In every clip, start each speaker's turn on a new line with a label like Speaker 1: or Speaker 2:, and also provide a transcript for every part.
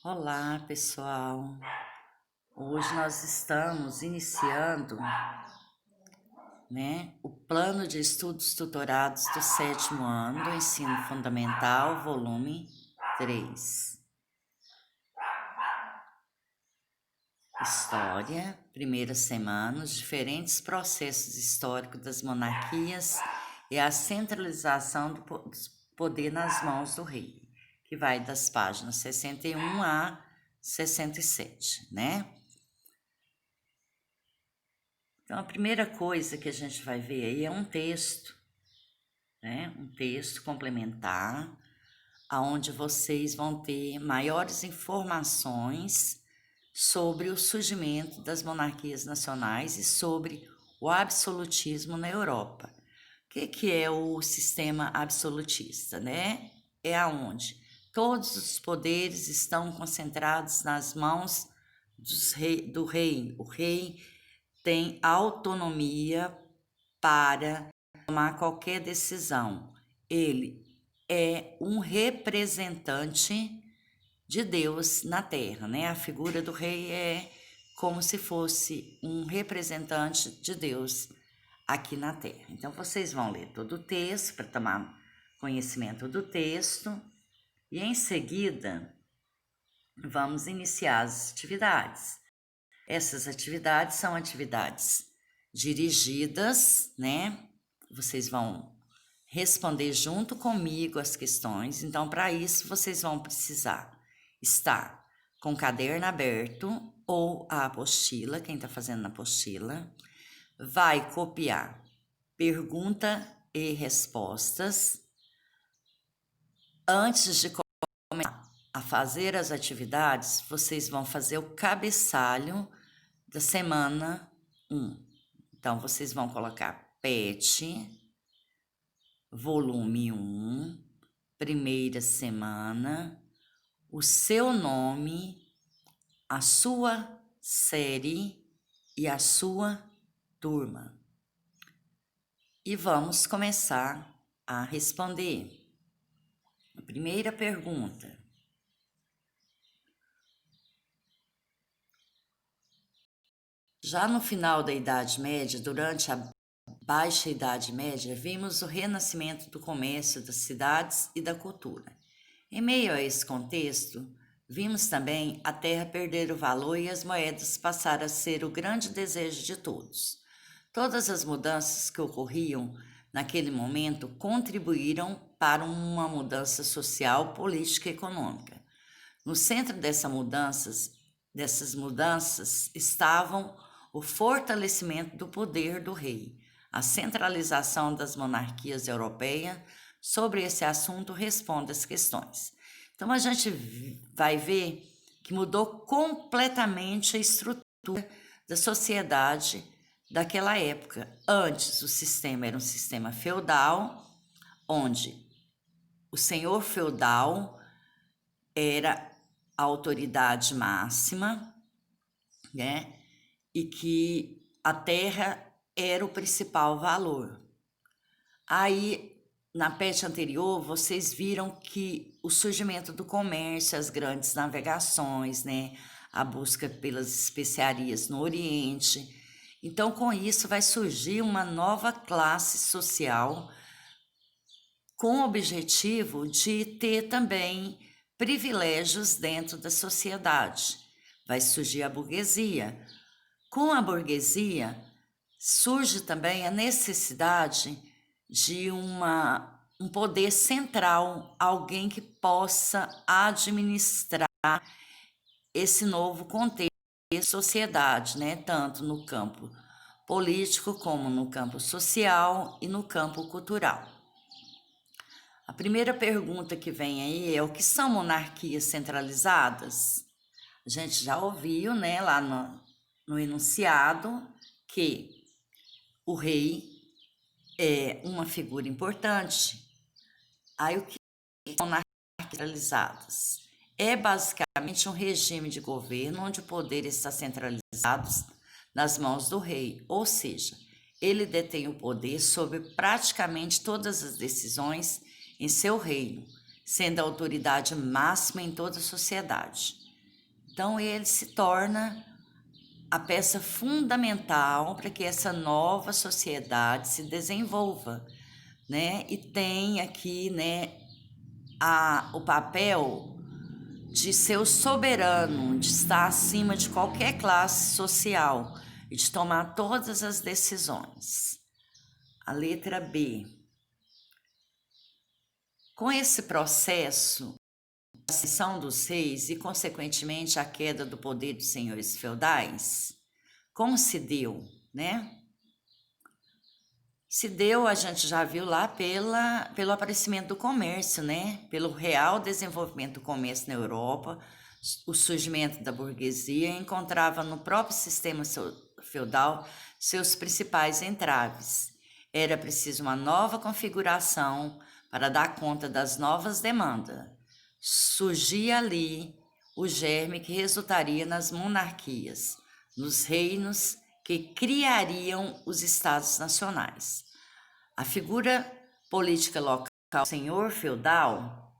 Speaker 1: Olá, pessoal. Hoje nós estamos iniciando, o plano de estudos tutorados do 7º ano do ensino fundamental, volume 3. História, primeira semana, os diferentes processos históricos das monarquias e a centralização do poder nas mãos do rei, que vai das páginas 61 a 67, né? Então, a primeira coisa que a gente vai ver aí é um texto, né? Um texto complementar, aonde vocês vão ter maiores informações sobre o surgimento das monarquias nacionais e sobre o absolutismo na Europa. O que é o sistema absolutista, né? É aonde todos os poderes estão concentrados nas mãos do rei. O rei tem autonomia para tomar qualquer decisão. Ele é um representante de Deus na terra, né? A figura do rei é como se fosse um representante de Deus aqui na terra. Então, vocês vão ler todo o texto para tomar conhecimento do texto e, em seguida, vamos iniciar as atividades. Essas atividades são atividades dirigidas, né? Vocês vão responder junto comigo as questões. Então, para isso, vocês vão precisar estar com o caderno aberto ou a apostila, quem está fazendo na apostila. Vai copiar pergunta e respostas. Antes de começar a fazer as atividades, vocês vão fazer o cabeçalho da semana 1. Então, vocês vão colocar PET, volume 1, primeira semana, o seu nome, a sua série e a sua turma. E vamos começar a responder. A primeira pergunta. Já no final da Idade Média, durante a Baixa Idade Média, vimos o renascimento do comércio das cidades e da cultura. Em meio a esse contexto, vimos também a terra perder o valor e as moedas passar a ser o grande desejo de todos. Todas as mudanças que ocorriam naquele momento contribuíram para uma mudança social, política e econômica. No centro dessas mudanças estavam o fortalecimento do poder do rei, a centralização das monarquias europeias. Sobre esse assunto, responde as questões. Então, a gente vai ver que mudou completamente a estrutura da sociedade daquela época. Antes, o sistema era um sistema feudal, onde o senhor feudal era a autoridade máxima, né? E que a terra era o principal valor. Aí, na PET anterior, vocês viram que o surgimento do comércio, as grandes navegações, né? A busca pelas especiarias no Oriente. Então, com isso, vai surgir uma nova classe social com o objetivo de ter também privilégios dentro da sociedade. Vai surgir a burguesia. Com a burguesia, surge também a necessidade de um poder central, alguém que possa administrar esse novo contexto de sociedade, né? Tanto no campo político como no campo social e no campo cultural. A primeira pergunta que vem aí é: o que são monarquias centralizadas? A gente já ouviu, né, lá no enunciado, que o rei é uma figura importante. Aí, o que são monarquias centralizadas? É basicamente um regime de governo onde o poder está centralizado nas mãos do rei, ou seja, ele detém o poder sobre praticamente todas as decisões em seu reino, sendo a autoridade máxima em toda a sociedade. Então ele se torna a peça fundamental para que essa nova sociedade se desenvolva, né? E tem aqui, né, o papel de ser o soberano, de estar acima de qualquer classe social e de tomar todas as decisões. A letra B. Com esse processo, a ascensão dos reis e, consequentemente, a queda do poder dos senhores feudais, como se deu, né? Se deu, a gente já viu lá pelo aparecimento do comércio, né? Pelo real desenvolvimento do comércio na Europa, o surgimento da burguesia encontrava no próprio sistema feudal seus principais entraves. Era preciso uma nova configuração para dar conta das novas demandas. Surgia ali o germe que resultaria nas monarquias, nos reinos que criariam os estados nacionais. A figura política local, senhor feudal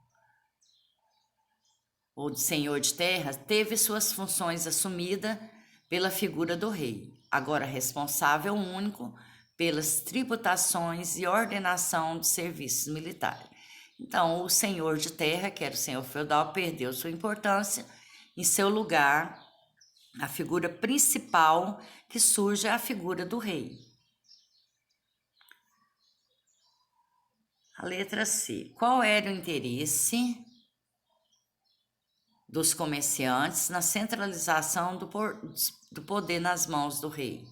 Speaker 1: ou de senhor de terra, teve suas funções assumidas pela figura do rei, agora responsável único pelas tributações e ordenação de serviços militares. Então, o senhor de terra, que era o senhor feudal, perdeu sua importância. Em seu lugar, a figura principal que surge é a figura do rei. A letra C. Qual era o interesse dos comerciantes na centralização do poder nas mãos do rei?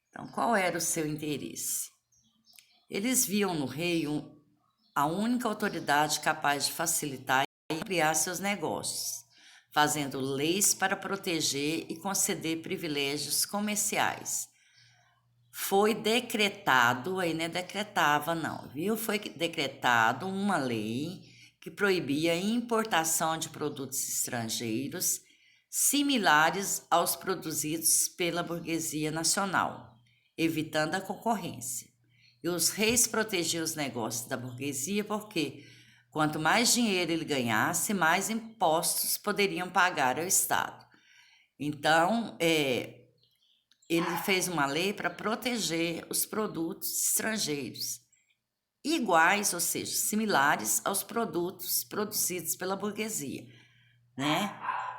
Speaker 1: Então, qual era o seu interesse? Eles viam no rei a única autoridade capaz de facilitar e ampliar seus negócios, fazendo leis para proteger e conceder privilégios comerciais. Foi decretado, aí não decretava não, viu? Foi decretado uma lei que proibia a importação de produtos estrangeiros similares aos produzidos pela burguesia nacional, evitando a concorrência. E os reis protegiam os negócios da burguesia porque, quanto mais dinheiro ele ganhasse, mais impostos poderiam pagar ao Estado. Então, ele fez uma lei para proteger os produtos estrangeiros, iguais, ou seja, similares aos produtos produzidos pela burguesia, né?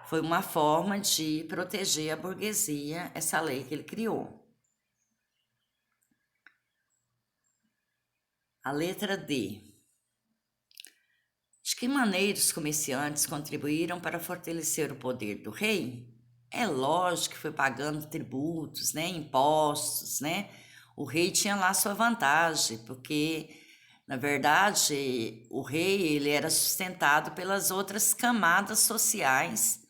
Speaker 1: Foi uma forma de proteger a burguesia, essa lei que ele criou. A letra D. De que maneira os comerciantes contribuíram para fortalecer o poder do rei? É lógico que foi pagando tributos, né, impostos, né? O rei tinha lá sua vantagem, porque, na verdade, o rei ele era sustentado pelas outras camadas sociais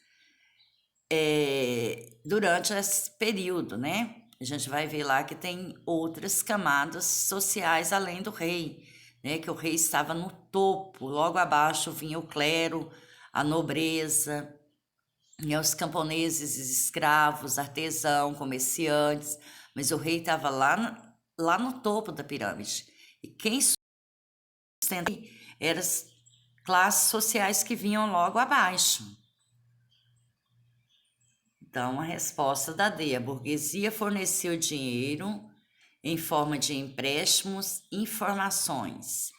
Speaker 1: durante esse período, né? A gente vai ver lá que tem outras camadas sociais além do rei, né? Que o rei estava no topo, logo abaixo vinha o clero, a nobreza, né? Os camponeses, escravos, artesão, comerciantes, mas o rei estava lá no topo da pirâmide. E quem sustenta eram as classes sociais que vinham logo abaixo. Então, a resposta da D, a burguesia fornecia o dinheiro em forma de empréstimos e informações.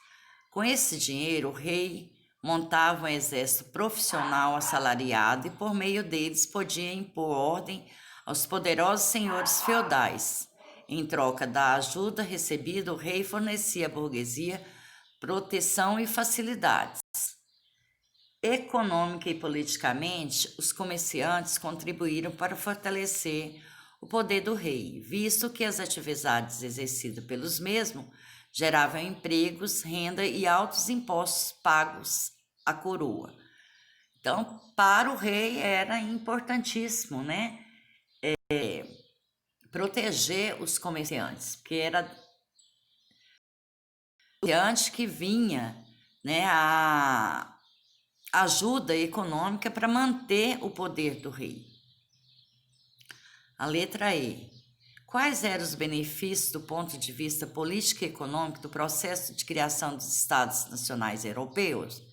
Speaker 1: Com esse dinheiro, o rei montava um exército profissional assalariado e, por meio deles, podia impor ordem aos poderosos senhores feudais. Em troca da ajuda recebida, o rei fornecia à burguesia proteção e facilidades. Econômica e politicamente, os comerciantes contribuíram para fortalecer o poder do rei, visto que as atividades exercidas pelos mesmos geravam empregos, renda e altos impostos pagos à coroa. Então, para o rei era importantíssimo, né, proteger os comerciantes, porque era o comerciante que vinha, né, a ajuda econômica para manter o poder do rei. A letra E. Quais eram os benefícios do ponto de vista político e econômico do processo de criação dos Estados Nacionais Europeus?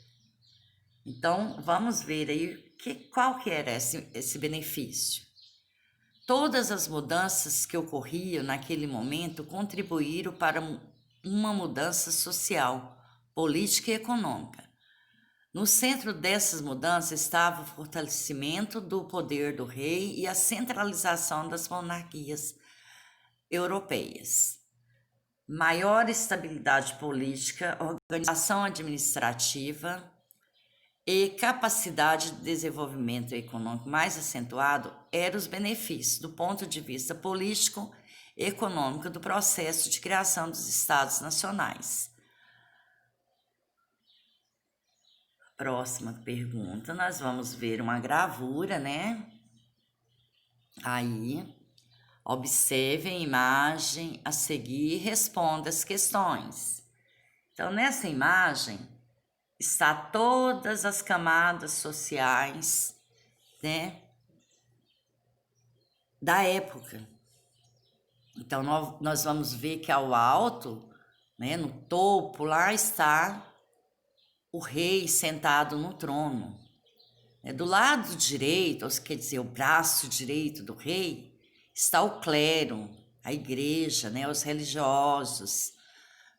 Speaker 1: Então, vamos ver aí qual que era esse benefício. Todas as mudanças que ocorriam naquele momento contribuíram para uma mudança social, política e econômica. No centro dessas mudanças estava o fortalecimento do poder do rei e a centralização das monarquias europeias. Maior estabilidade política, organização administrativa e capacidade de desenvolvimento econômico mais acentuado eram os benefícios do ponto de vista político e econômico do processo de criação dos Estados nacionais. Próxima pergunta, nós vamos ver uma gravura, né? Aí, observe a imagem a seguir e responda as questões. Então, nessa imagem, está todas as camadas sociais, né, da época. Então, nós vamos ver que ao alto, né, no topo, lá está o rei sentado no trono. Do lado direito, quer dizer, o braço direito do rei, está o clero, a igreja, né, os religiosos.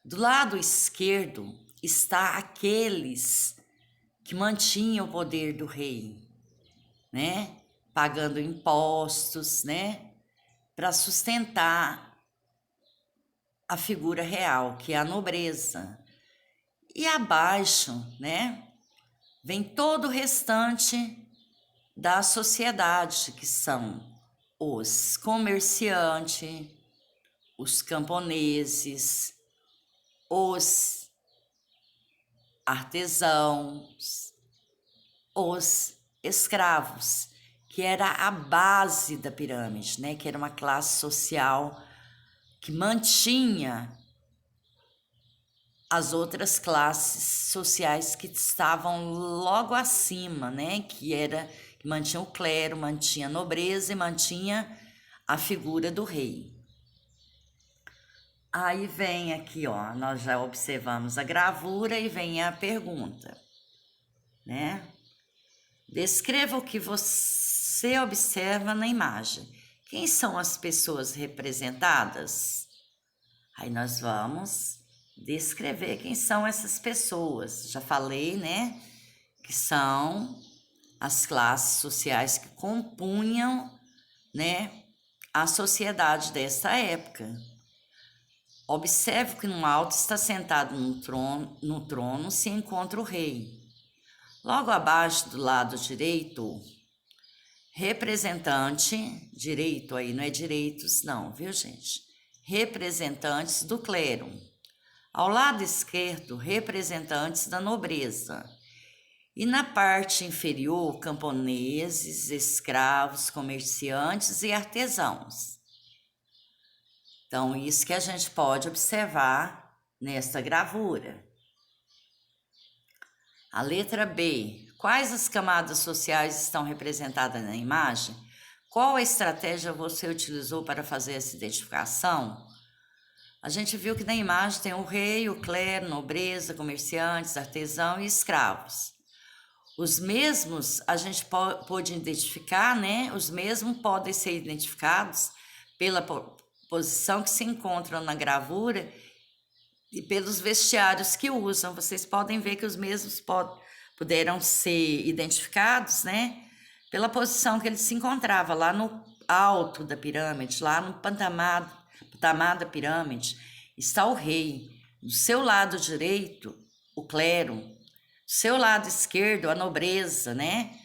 Speaker 1: Do lado esquerdo está aqueles que mantinham o poder do rei, né, pagando impostos, né, para sustentar a figura real, que é a nobreza. E abaixo, né, vem todo o restante da sociedade, que são os comerciantes, os camponeses, os artesãos, os escravos, que era a base da pirâmide, né? Que era uma classe social que mantinha as outras classes sociais que estavam logo acima, né? Que mantinha o clero, mantinha a nobreza e mantinha a figura do rei. Aí vem aqui, ó, nós já observamos a gravura e vem a pergunta, né? Descreva o que você observa na imagem. Quem são as pessoas representadas? Aí nós vamos descrever quem são essas pessoas. Já falei, né, que são as classes sociais que compunham, né, a sociedade desta época. Observe que no alto está sentado no trono se encontra o rei. Logo abaixo, do lado direito, representante, direito aí não é direitos não, viu gente? Representantes do clero. Ao lado esquerdo, representantes da nobreza. E na parte inferior, camponeses, escravos, comerciantes e artesãos. Então, isso que a gente pode observar nesta gravura. A letra B. Quais as camadas sociais estão representadas na imagem? Qual a estratégia você utilizou para fazer essa identificação? A gente viu que na imagem tem o rei, o clero, nobreza, comerciantes, artesão e escravos. Os mesmos a gente pode identificar, né? Os mesmos podem ser identificados pela posição que se encontram na gravura e pelos vestiários que usam. Vocês podem ver que os mesmos puderam ser identificados, né? Pela posição que ele se encontrava lá no alto da pirâmide, lá no patamar da pirâmide, está o rei. Do seu lado direito, o clero. Do seu lado esquerdo, a nobreza, né?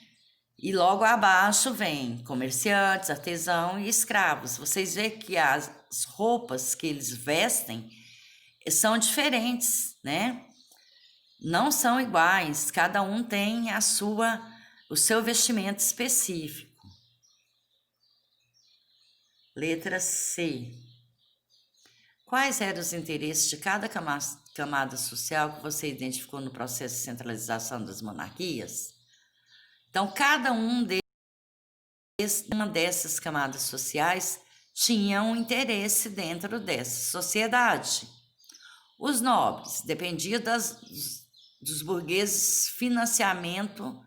Speaker 1: E logo abaixo vem comerciantes, artesão e escravos. Vocês veem que as roupas que eles vestem são diferentes, né? Não são iguais, cada um tem o seu vestimento específico. Letra C. Quais eram os interesses de cada camada social que você identificou no processo de centralização das monarquias? Então, cada uma dessas camadas sociais tinha um interesse dentro dessa sociedade. Os nobres dependiam dos burgueses financiamento.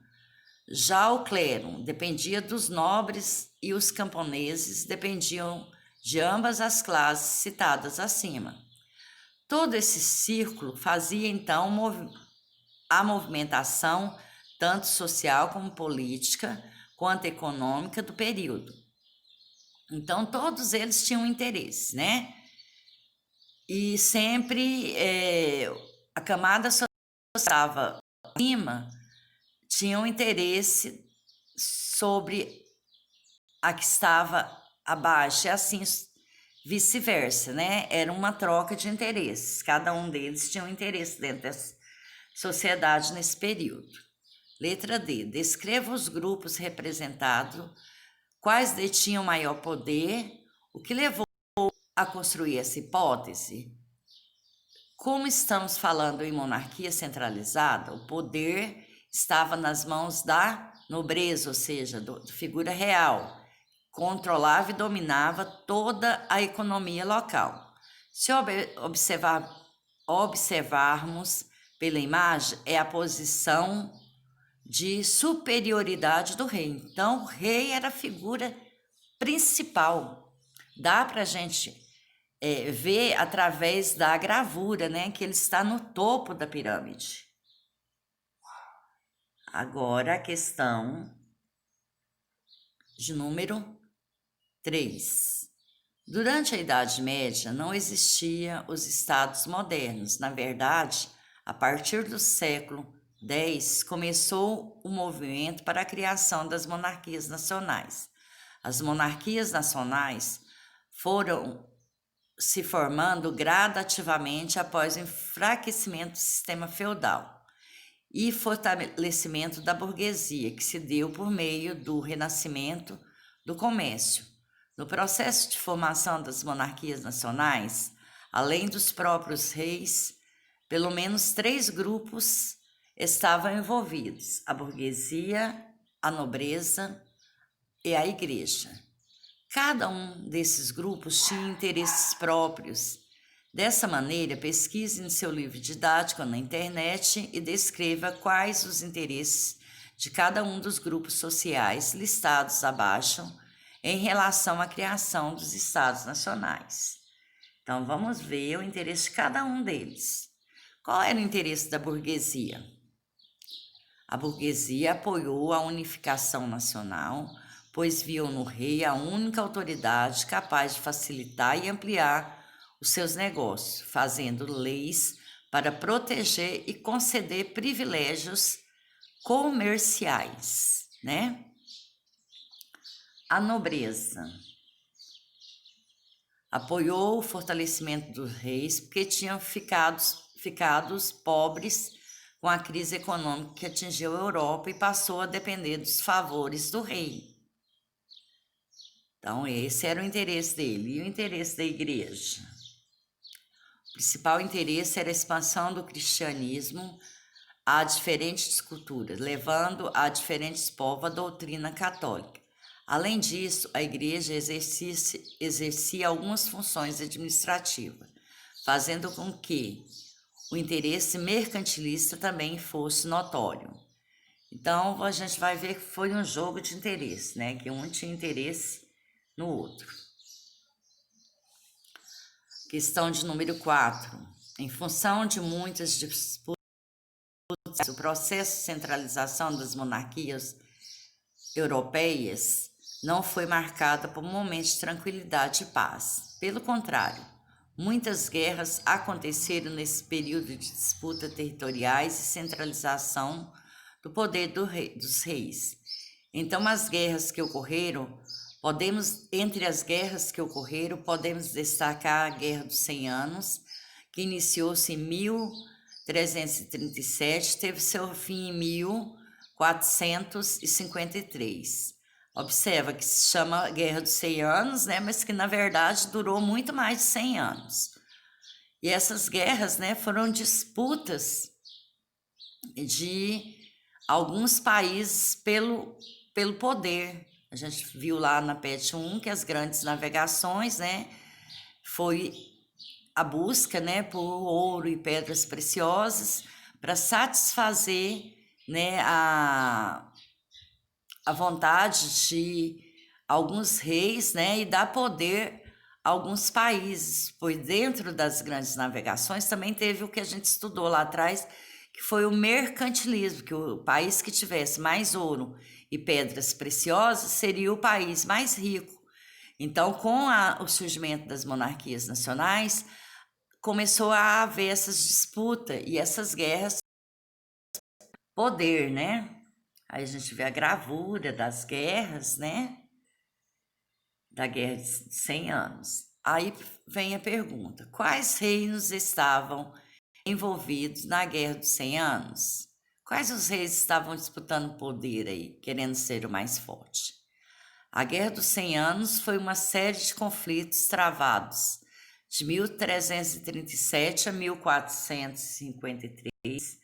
Speaker 1: Já o clero dependia dos nobres e os camponeses dependiam de ambas as classes citadas acima. Todo esse círculo fazia então a movimentação tanto social como política, quanto econômica do período. Então todos eles tinham interesse, né? E sempre a camada social que estava acima tinha um interesse sobre a que estava abaixo, e assim vice-versa, né? Era uma troca de interesses, cada um deles tinha um interesse dentro da sociedade nesse período. Letra D. Descreva os grupos representados, quais detinham maior poder, o que levou a construir essa hipótese. Como estamos falando em monarquia centralizada, o poder estava nas mãos da nobreza, ou seja, da figura real, controlava e dominava toda a economia local. Se observarmos pela imagem, é a posição de superioridade do rei. Então, o rei era a figura principal. Dá para a gente ver através da gravura, né, que ele está no topo da pirâmide. Agora a questão de número 3. Durante a Idade Média não existiam os estados modernos. Na verdade, a partir do século X começou o movimento para a criação das monarquias nacionais. As monarquias nacionais foram se formando gradativamente após o enfraquecimento do sistema feudal e fortalecimento da burguesia, que se deu por meio do renascimento do comércio. No processo de formação das monarquias nacionais, além dos próprios reis, pelo menos 3 grupos estavam envolvidos: a burguesia, a nobreza e a igreja. Cada um desses grupos tinha interesses próprios. Dessa maneira, pesquise em seu livro didático na internet e descreva quais os interesses de cada um dos grupos sociais listados abaixo em relação à criação dos estados nacionais. Então, vamos ver o interesse de cada um deles. Qual era o interesse da burguesia? A burguesia apoiou a unificação nacional, pois viu no rei a única autoridade capaz de facilitar e ampliar os seus negócios, fazendo leis para proteger e conceder privilégios comerciais, né? A nobreza apoiou o fortalecimento dos reis porque tinham ficado pobres com a crise econômica que atingiu a Europa e passou a depender dos favores do rei. Então, esse era o interesse dele. E o interesse da igreja? O principal interesse era a expansão do cristianismo a diferentes culturas, levando a diferentes povos a doutrina católica. Além disso, a igreja exercia algumas funções administrativas, fazendo com que o interesse mercantilista também fosse notório. Então, a gente vai ver que foi um jogo de interesse, né? Que um tinha interesse no outro. Questão de número 4. Em função de muitas disputas, o processo de centralização das monarquias europeias não foi marcado por momentos de tranquilidade e paz. Pelo contrário, muitas guerras aconteceram nesse período de disputas territoriais e centralização do poder dos reis. Então, as guerras que ocorreram, entre as guerras que ocorreram, podemos destacar a Guerra dos 100 Anos, que iniciou-se em 1337, teve seu fim em 1453. Observa que se chama Guerra dos 100 Anos, né, mas que na verdade durou muito mais de 100 anos. E essas guerras, né, foram disputas de alguns países pelo poder. A gente viu lá na PET 1 que as grandes navegações, né, foi a busca, né, por ouro e pedras preciosas para satisfazer, né, a vontade de alguns reis, né, e dar poder a alguns países, pois dentro das grandes navegações também teve o que a gente estudou lá atrás, que foi o mercantilismo, que o país que tivesse mais ouro e pedras preciosas seria o país mais rico. Então, com o surgimento das monarquias nacionais, começou a haver essas disputas e essas guerras, poder, né? Aí a gente vê a gravura das guerras, né? Da Guerra de 100 anos. Aí vem a pergunta: quais reinos estavam envolvidos na Guerra dos 100 anos? Quais os reis estavam disputando poder aí, querendo ser o mais forte? A Guerra dos 100 Anos foi uma série de conflitos travados de 1337 a 1453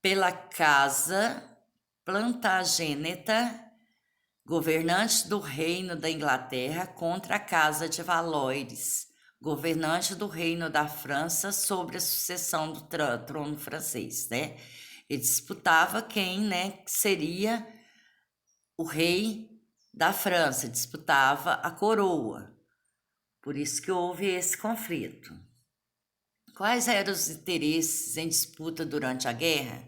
Speaker 1: pela Casa Plantageneta, governante do Reino da Inglaterra, contra a Casa de Valois, governante do Reino da França, sobre a sucessão do trono francês, né? Ele disputava quem, né, seria o rei da França, disputava a coroa. Por isso que houve esse conflito. Quais eram os interesses em disputa durante a guerra?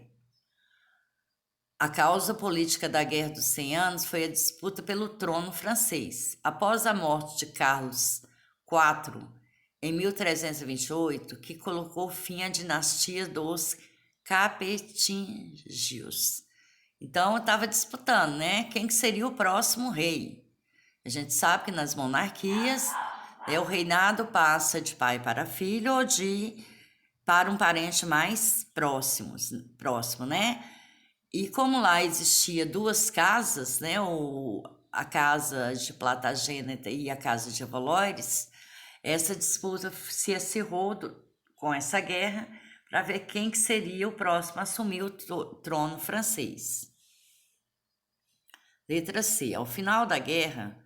Speaker 1: A causa política da Guerra dos 100 Anos foi a disputa pelo trono francês. Após a morte de Carlos IV, em 1328, que colocou fim à dinastia dos Capetingios. Então, estava disputando, né? Quem que seria o próximo rei? A gente sabe que nas monarquias, o reinado passa de pai para filho ou para um parente mais próximo, né? E como lá existia duas casas, né? A casa de Plantageneta e a casa de Valois, essa disputa se acirrou com essa guerra para ver quem que seria o próximo a assumir o trono francês. Letra C. Ao final da guerra,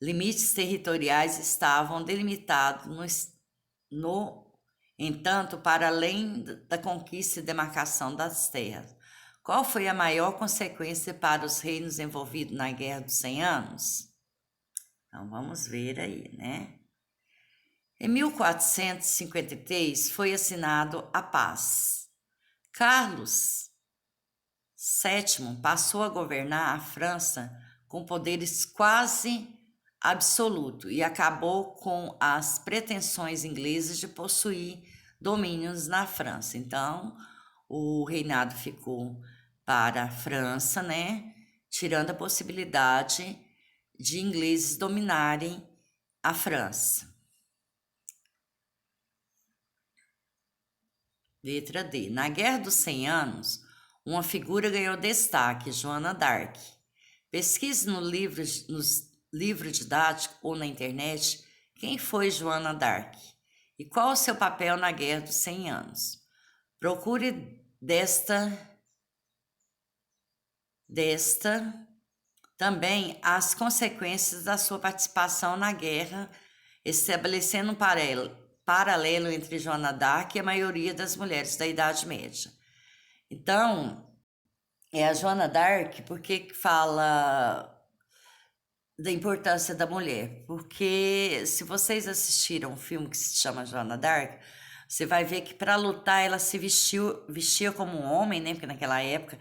Speaker 1: limites territoriais estavam delimitados entanto, para além da conquista e demarcação das terras. Qual foi a maior consequência para os reinos envolvidos na Guerra dos 100 Anos? Então, vamos ver aí, né? Em 1453 foi assinado a paz. Carlos VII passou a governar a França com poderes quase absolutos e acabou com as pretensões inglesas de possuir domínios na França. Então, o reinado ficou para a França, né? Tirando a possibilidade de ingleses dominarem a França. Letra D. Na Guerra dos 100 Anos, uma figura ganhou destaque, Joana d'Arc. Pesquise nos livros didáticos ou na internet quem foi Joana d'Arc e qual o seu papel na Guerra dos 100 Anos. Procure desta também as consequências da sua participação na guerra, estabelecendo um paralelo entre Joana d'Arc e a maioria das mulheres da Idade Média. Então, a Joana d'Arc, por que fala da importância da mulher? Porque se vocês assistiram um filme que se chama Joana d'Arc, você vai ver que para lutar ela se vestia como um homem, né? Porque naquela época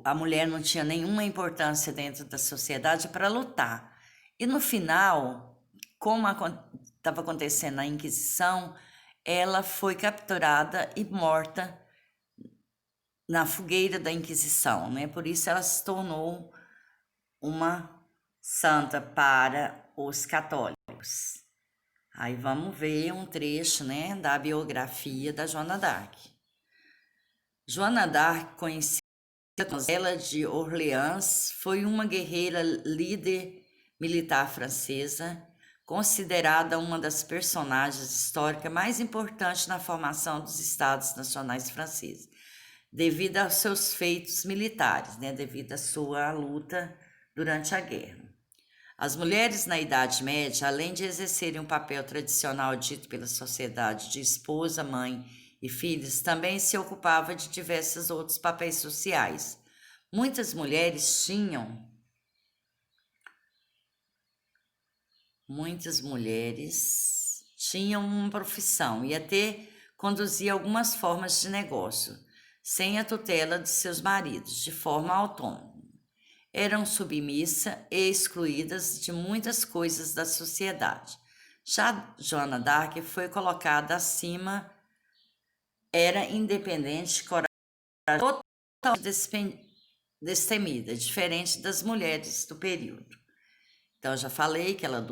Speaker 1: a mulher não tinha nenhuma importância dentro da sociedade para lutar. E no final, como estava acontecendo na Inquisição, ela foi capturada e morta na fogueira da Inquisição, né? Por isso ela se tornou uma santa para os católicos. Aí vamos ver um trecho, né, da biografia da Joana d'Arc. Joana d'Arc, conhecida como ela de Orleans, foi uma guerreira líder militar francesa, considerada uma das personagens históricas mais importantes na formação dos Estados Nacionais franceses, devido aos seus feitos militares, né, devido à sua luta durante a guerra. As mulheres na Idade Média, além de exercerem um papel tradicional dito pela sociedade de esposa, mãe e filhos, também se ocupava de diversos outros papéis sociais. Muitas mulheres tinham uma profissão e até conduzia algumas formas de negócio, sem a tutela de seus maridos, de forma autônoma. Eram submissas e excluídas de muitas coisas da sociedade. Já Joana d'Arc foi colocada acima, era independente, corajosa, totalmente destemida, diferente das mulheres do período. Então, eu já falei que ela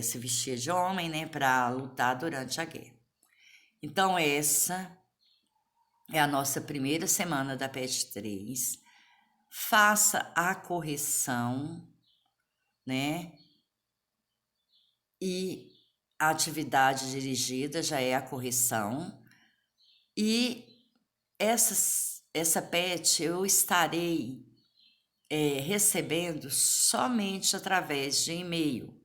Speaker 1: se vestia de homem, né, para lutar durante a guerra. Então, essa é a nossa primeira semana da PET 3. Faça a correção, né? E a atividade dirigida já é a correção. E essa PET eu estarei recebendo somente através de e-mail.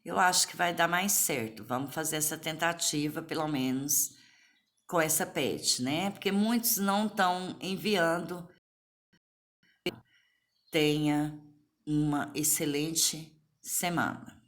Speaker 1: Eu acho que vai dar mais certo. Vamos fazer essa tentativa, pelo menos, com essa PET, né? Porque muitos não estão enviando. Tenha uma excelente semana.